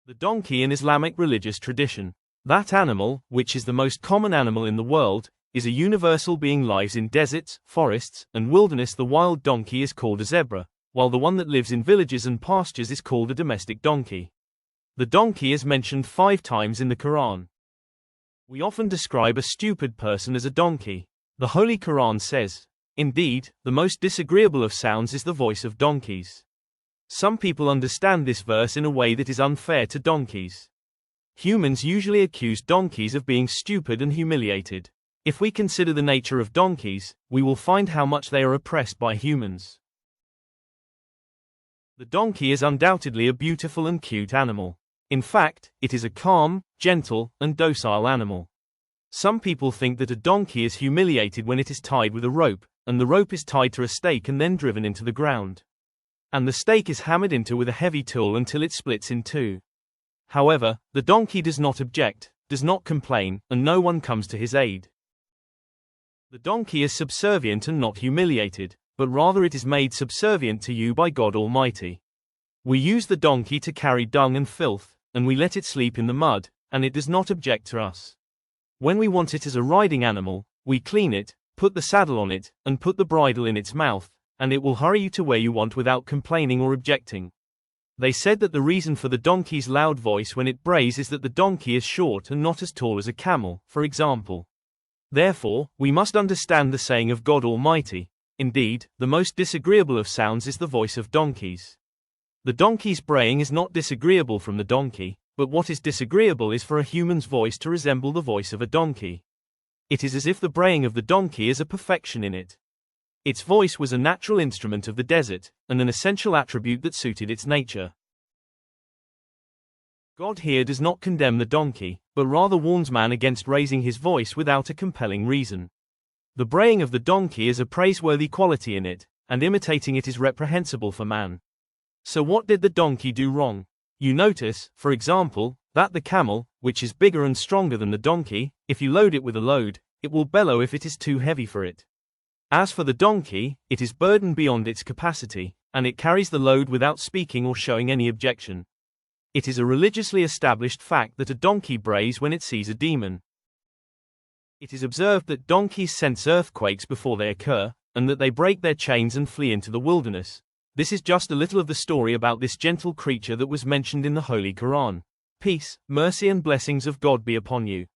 The donkey in Islamic religious tradition. That animal, which is the most common animal in the world, is a universal being lives in deserts, forests, and wilderness. The wild donkey is called a zebra, while the one that lives in villages and pastures is called a domestic donkey. The donkey is mentioned 5 times in the Quran. We often describe a stupid person as a donkey. The Holy Quran says, "Indeed, the most disagreeable of sounds is the voice of donkeys." Some people understand this verse in a way that is unfair to donkeys. Humans usually accuse donkeys of being stupid and humiliated. If we consider the nature of donkeys, we will find how much they are oppressed by humans. The donkey is undoubtedly a beautiful and cute animal. In fact, it is a calm, gentle, and docile animal. Some people think that a donkey is humiliated when it is tied with a rope, and the rope is tied to a stake and then driven into the ground. And the stake is hammered into with a heavy tool until it splits in two. However, the donkey does not object, does not complain, and no one comes to his aid. The donkey is subservient and not humiliated, but rather it is made subservient to you by God Almighty. We use the donkey to carry dung and filth, and we let it sleep in the mud, and it does not object to us. When we want it as a riding animal, we clean it, put the saddle on it, and put the bridle in its mouth, and it will hurry you to where you want without complaining or objecting. They said that the reason for the donkey's loud voice when it brays is that the donkey is short and not as tall as a camel, for example. Therefore, we must understand the saying of God Almighty, "Indeed, the most disagreeable of sounds is the voice of donkeys." The donkey's braying is not disagreeable from the donkey, but what is disagreeable is for a human's voice to resemble the voice of a donkey. It is as if the braying of the donkey is a perfection in it. Its voice was a natural instrument of the desert, and an essential attribute that suited its nature. God here does not condemn the donkey, but rather warns man against raising his voice without a compelling reason. The braying of the donkey is a praiseworthy quality in it, and imitating it is reprehensible for man. So what did the donkey do wrong? You notice, for example, that the camel, which is bigger and stronger than the donkey, if you load it with a load, it will bellow if it is too heavy for it. As for the donkey, it is burdened beyond its capacity, and it carries the load without speaking or showing any objection. It is a religiously established fact that a donkey brays when it sees a demon. It is observed that donkeys sense earthquakes before they occur, and that they break their chains and flee into the wilderness. This is just a little of the story about this gentle creature that was mentioned in the Holy Quran. Peace, mercy and blessings of God be upon you.